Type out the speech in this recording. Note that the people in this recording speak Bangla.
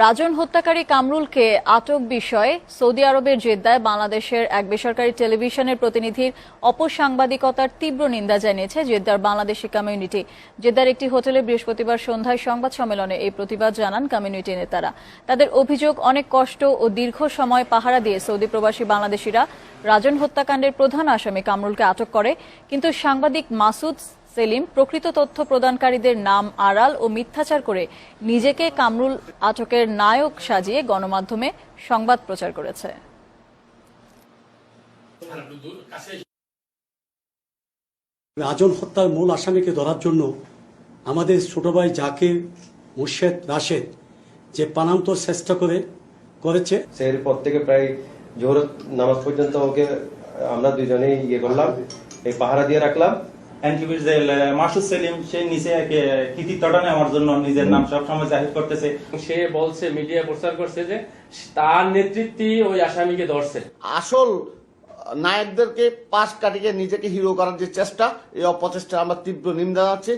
রাজন হত্যাকারী কামরুলকে আটক বিষয়ে সৌদি আরবের জেদ্দায় বাংলাদেশের এক বেসরকারি টেলিভিশনের প্রতিনিধির অপসাংবাদিকতার তীব্র নিন্দা জানিয়েছে জেদ্দার বাংলাদেশি কমিউনিটি। জেদ্দার একটি হোটেলে বৃহস্পতিবার সন্ধ্যায় সংবাদ সম্মেলনে এই প্রতিবাদ জানান কমিউনিটি নেতারা। তাদের অভিযোগ, অনেক কষ্ট ও দীর্ঘ সময় পাহারা দিয়ে সৌদি প্রবাসী বাংলাদেশিরা রাজন হত্যাকাণ্ডের প্রধান আসামি কামরুলকে আটক করে, কিন্তু সাংবাদিক মাসুদ সেলিম প্রকৃত তথ্য প্রদানকারীদের নাম আড়াল ও মিথ্যাচার করে নিজেকে কামরুল আটকের নায়ক সাজিয়ে গণমাধ্যমে সংবাদ প্রচার করেছে। রাজন হত্যার মূল আসামিকে ধরার জন্য আমাদের ছোট ভাই জাকির, মুর্শেদ, রাশেদ যে প্রাণান্তর চেষ্টা করেছে। সের পর থেকে প্রায় জোহর নামাজ পর্যন্ত ওকে আমরা দুইজনেই করলাম, এই পাহারা দিয়ে রাখলাম। মাসুদ সেলিম সে নিচে কৃতিত্বটা নেওয়ার জন্য নিজের নাম সবসময় জাহির করতেছে। সে বলছে, মিডিয়া প্রচার করছে যে তার নেতৃত্বে ওই আসামিকে ধরছে। আসল নায়কদেরকে পাশ কাটিয়ে নিজেকে হিরো করার যে চেষ্টা, এই অপচেষ্টা আমরা তীব্র নিন্দা জানাচ্ছি।